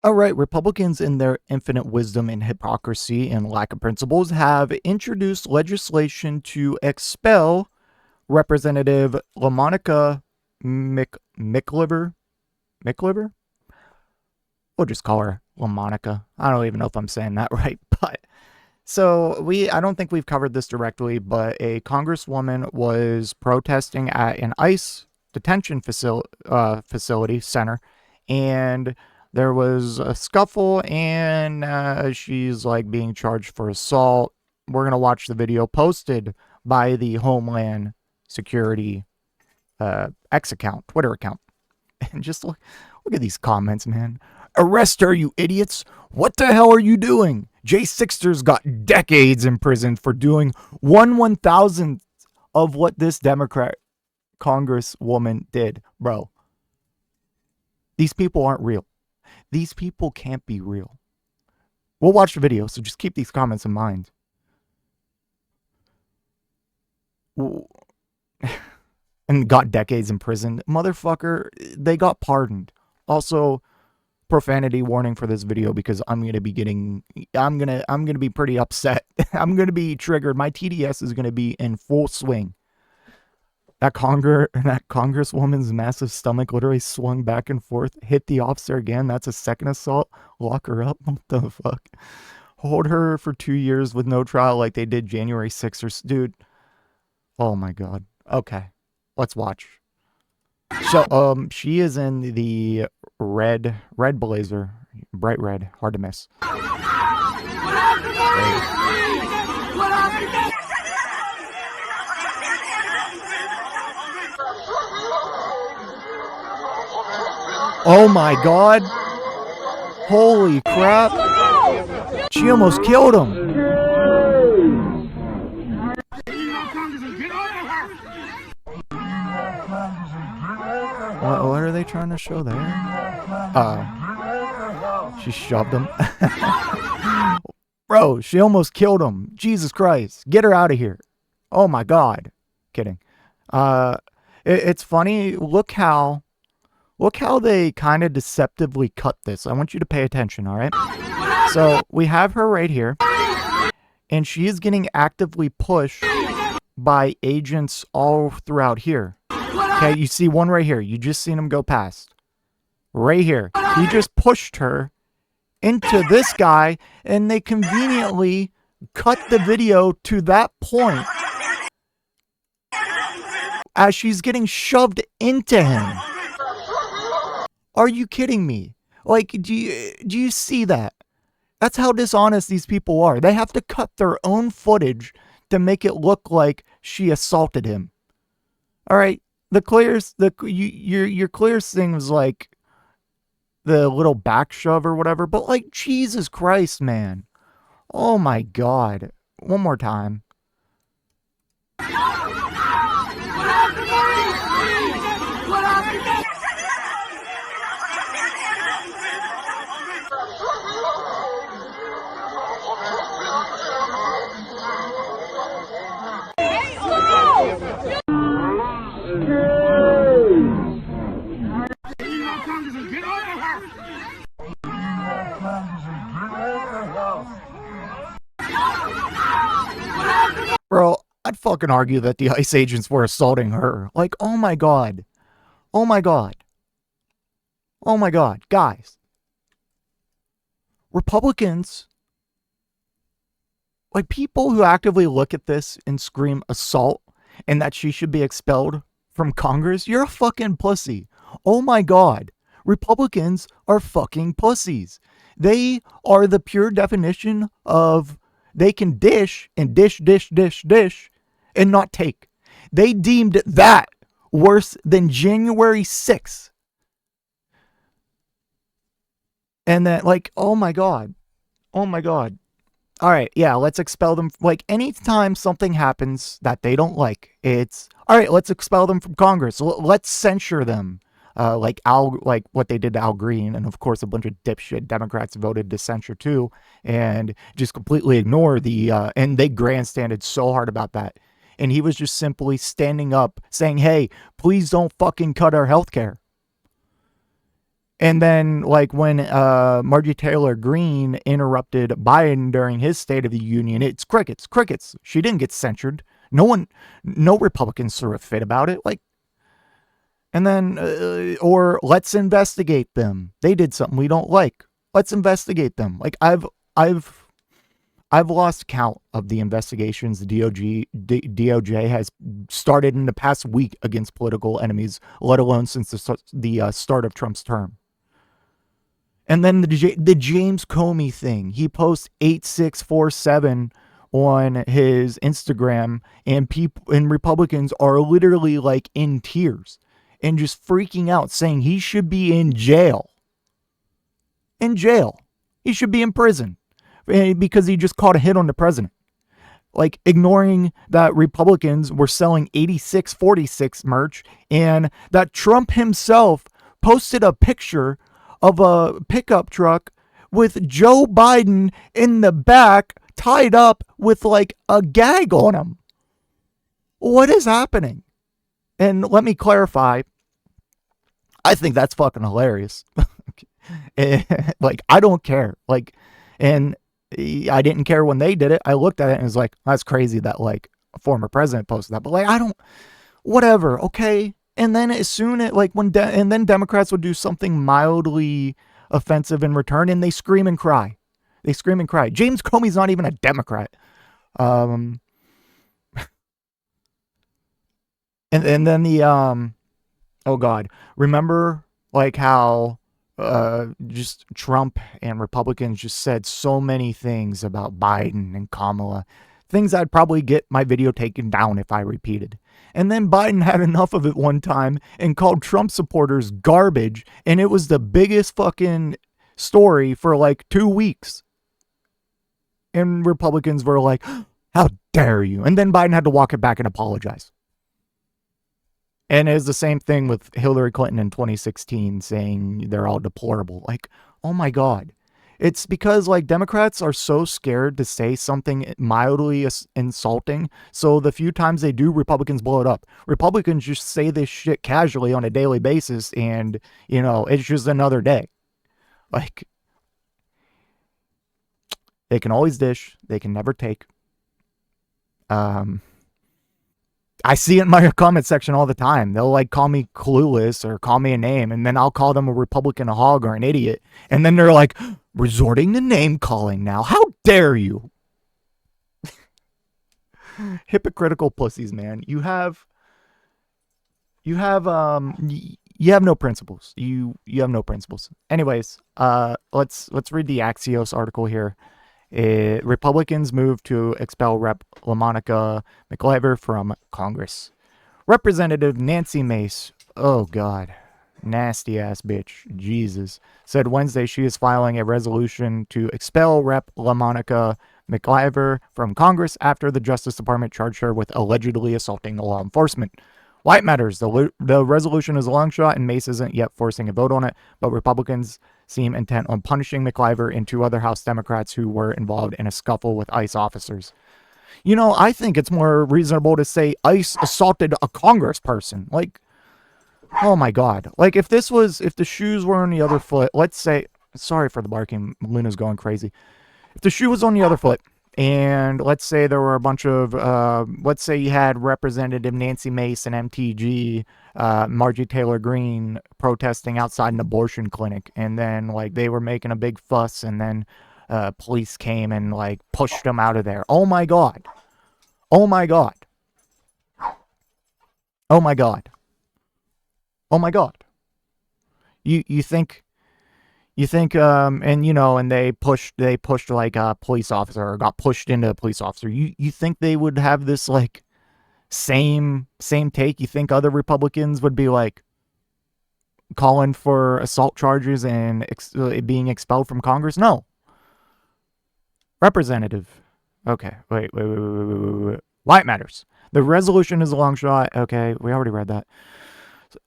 All right, Republicans, in their infinite wisdom and hypocrisy and lack of principles, have introduced legislation to expel Representative LaMonica Mcliver. Mcliver? We'll just call her LaMonica. I don't even know if I'm saying that right, but so I don't think we've covered this directly, but a congresswoman was protesting at an ICE detention facility center, and there was a scuffle, and she's like being charged for assault. We're going to watch the video posted by the Homeland Security X account, Twitter account. And just look at these comments, man. Arrest her, you idiots. What the hell are you doing? Jay Sixter's got decades in prison for doing 1/1000th of what this Democrat congresswoman did. Bro, these people aren't real. These people can't be real. We'll watch the video, so just keep these comments in mind. And got decades in prison. Motherfucker, they got pardoned. Also, profanity warning for this video because I'm gonna be pretty upset. I'm gonna be triggered. My TDS is gonna be in full swing. That congresswoman's massive stomach literally swung back and forth, hit the officer again. That's a second assault. Lock her up. What the fuck? Hold her for 2 years with no trial like they did January 6th. Dude. Oh my God. Okay. Let's watch. So, she is in the red blazer. Bright red. Hard to miss. Oh my God. Holy crap. She almost killed him. What are they trying to show there? She shoved him. Bro, she almost killed him. Jesus Christ. Get her out of here. Oh my God. Kidding. It's funny. Look how they kind of deceptively cut this. I want you to pay attention, all right? So we have her right here, and she is getting actively pushed by agents all throughout here. Okay, you see one right here. You just seen him go past. Right here. He just pushed her into this guy, and they conveniently cut the video to that point as she's getting shoved into him. Are you kidding me? Like, do you see that? That's how dishonest these people are. They have to cut their own footage to make it look like she assaulted him. All right, your clearest thing was like the little back shove or whatever, but like, Jesus Christ, man. Oh my God. One more time. Bro, I'd fucking argue that the ICE agents were assaulting her. Like, oh my God. Oh my God. Oh my God. Guys. Republicans, like people who actively look at this and scream assault and that she should be expelled from Congress, you're a fucking pussy. Oh my God. Republicans are fucking pussies. They are the pure definition of they can dish and dish and not take. They deemed that worse than January 6th. And then, like, oh my God. Oh my God. All right, yeah, let's expel them. Like, anytime something happens that they don't like, it's, all right, let's expel them from Congress. Let's censure them. Like what they did to Al Green, and of course a bunch of dipshit Democrats voted to censure too, and just completely ignore the and they grandstanded so hard about that. And he was just simply standing up saying, hey, please don't fucking cut our health care. And then, like, when Marjorie Taylor Greene interrupted Biden during his State of the Union, it's crickets, crickets. She didn't get censured. No Republicans threw a fit about it. Like, and then, or let's investigate them. They did something we don't like. Let's investigate them. Like, I've lost count of the investigations the DOJ has started in the past week against political enemies, let alone since the start of Trump's term. And then the James Comey thing. He posts 8647 on his Instagram, and people and Republicans are literally like in tears and just freaking out, saying he should be in jail. In jail. He should be in prison because he just caught a hit on the president. Like, ignoring that Republicans were selling 8646 merch, and that Trump himself posted a picture of a pickup truck with Joe Biden in the back, tied up with like a gag on him. What is happening? And let me clarify, I think that's fucking hilarious. Like, I don't care. Like, and I didn't care when they did it. I looked at it and was like, that's crazy that like a former president posted that. But like, I don't, whatever, okay? And then as soon as, like, and then Democrats would do something mildly offensive in return, and they scream and cry. They scream and cry. James Comey's not even a Democrat. And then the, oh God, remember like how just Trump and Republicans just said so many things about Biden and Kamala, things I'd probably get my video taken down if I repeated. And then Biden had enough of it one time and called Trump supporters garbage, and it was the biggest fucking story for like 2 weeks. And Republicans were like, how dare you? And then Biden had to walk it back and apologize. And it's the same thing with Hillary Clinton in 2016, saying they're all deplorable. Like, oh my God. It's because like Democrats are so scared to say something mildly insulting. So the few times they do, Republicans blow it up. Republicans just say this shit casually on a daily basis, and, you know, it's just another day. Like, they can always dish. They can never take. I see it in my comment section all the time. They'll like call me clueless or call me a name, and then I'll call them a Republican, a hog, or an idiot. And then they're like, resorting to name calling now. How dare you? Hypocritical pussies, man. You have no principles. You have no principles. Anyways, let's read the Axios article here. Republicans move to expel Rep. LaMonica McIver from Congress. Representative Nancy Mace, oh God, nasty ass bitch, Jesus, said Wednesday she is filing a resolution to expel Rep. LaMonica McIver from Congress after the Justice Department charged her with allegedly assaulting law enforcement. Why it matters, the resolution is a long shot and Mace isn't yet forcing a vote on it, but Republicans seem intent on punishing McIver and 2 other House Democrats who were involved in a scuffle with ICE officers. You know, I think it's more reasonable to say ICE assaulted a congressperson. Like, oh my God. Like, if the shoes were on the other foot, let's say, sorry for the barking, Luna's going crazy. If the shoe was on the other foot, and let's say there were a bunch of, let's say you had Representative Nancy Mace and MTG, Marjorie Taylor Greene protesting outside an abortion clinic. And then like they were making a big fuss, and then police came and like pushed them out of there. Oh my God. Oh my God. Oh my God. Oh my God. You think, and you know, and they pushed like a police officer, or got pushed into a police officer. You think they would have this like same take? You think other Republicans would be like calling for assault charges and being expelled from Congress? No. Representative. Okay, wait. Why it matters. The resolution is a long shot. Okay, we already read that.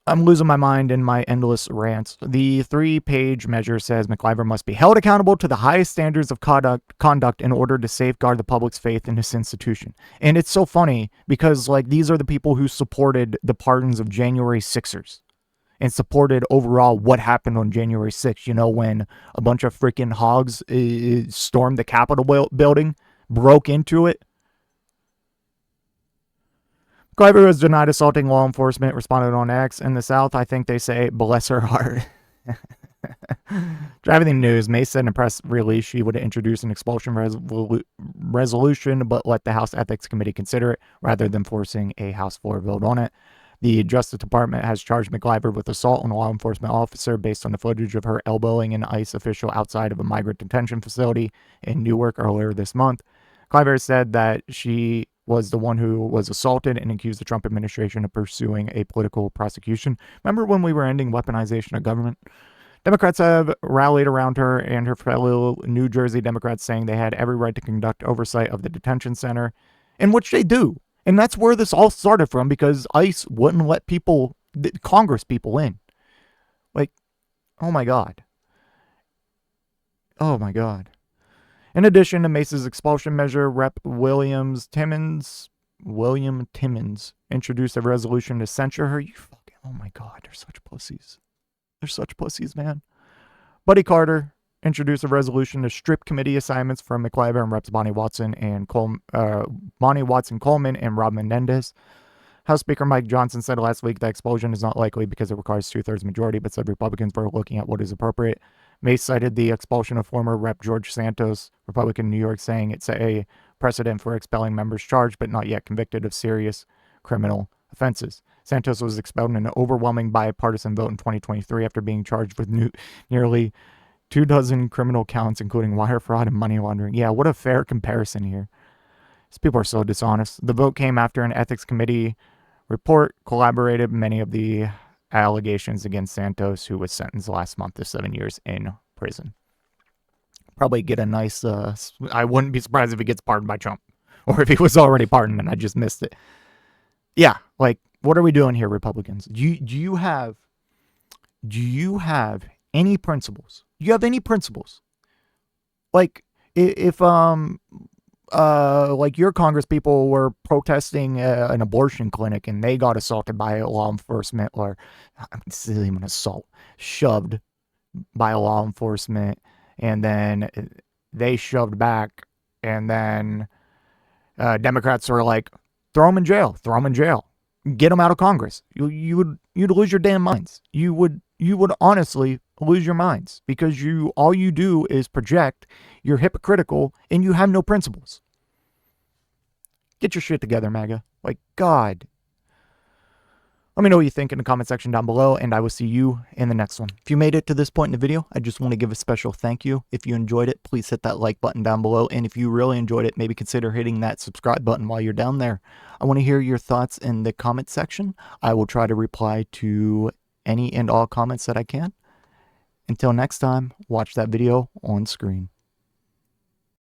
I'm losing my mind in my endless rants. The 3-page measure says McIver must be held accountable to the highest standards of conduct in order to safeguard the public's faith in this institution. And it's so funny because like these are the people who supported the pardons of January 6ers. and supported overall what happened on January 6th. You know, when a bunch of freaking hogs stormed the Capitol building, broke into it. McIver was denied assaulting law enforcement, responded on X. In the South, I think they say, bless her heart. Driving the news, Mace said in a press release she would introduce an expulsion resolution, but let the House Ethics Committee consider it rather than forcing a House floor vote on it. The Justice Department has charged Mclver with assault on a law enforcement officer based on the footage of her elbowing an ICE official outside of a migrant detention facility in Newark earlier this month. McIver said that she was the one who was assaulted and accused the Trump administration of pursuing a political prosecution. Remember when we were ending weaponization of government? Democrats have rallied around her and her fellow New Jersey Democrats, saying they had every right to conduct oversight of the detention center, in which they do. And that's where this all started from, because ICE wouldn't let people, Congress people in. Like, oh my God. Oh my God. In addition to Mace's expulsion measure, Rep. William Timmons introduced a resolution to censure her. You fucking, oh my God, they're such pussies. They're such pussies, man. Buddy Carter introduced a resolution to strip committee assignments from McIver and Reps. Bonnie Watson Coleman and Rob Menendez. House Speaker Mike Johnson said last week that expulsion is not likely because it requires 2/3 majority, but said Republicans were looking at what is appropriate. Mace cited the expulsion of former Rep. George Santos, Republican in New York, saying it's a precedent for expelling members charged but not yet convicted of serious criminal offenses. Santos was expelled in an overwhelming bipartisan vote in 2023 after being charged with nearly 24 criminal counts, including wire fraud and money laundering. Yeah, what a fair comparison here. These people are so dishonest. The vote came after an ethics committee report collaborated many of the allegations against Santos, who was sentenced last month to 7 years in prison. Probably get a nice, I wouldn't be surprised if he gets pardoned by Trump, or if he was already pardoned and I just missed it. Yeah, like, what are we doing here, Republicans? Do you have any principles? Do you have any principles? Like, if like your Congress people were protesting an abortion clinic and they got assaulted by law enforcement, or this isn't even assault, shoved by law enforcement, and then they shoved back, and then Democrats were like, throw them in jail, get them out of Congress. You'd lose your damn minds. You would honestly lose your minds, because all you do is project. You're hypocritical and you have no principles. Get your shit together, MAGA. Like, God. Let me know what you think in the comment section down below, and I will see you in the next one. If you made it to this point in the video, I just want to give a special thank you. If you enjoyed it, please hit that like button down below, and if you really enjoyed it, maybe consider hitting that subscribe button while you're down there. I want to hear your thoughts in the comment section. I will try to reply to any and all comments that I can. Until next time, watch that video on screen.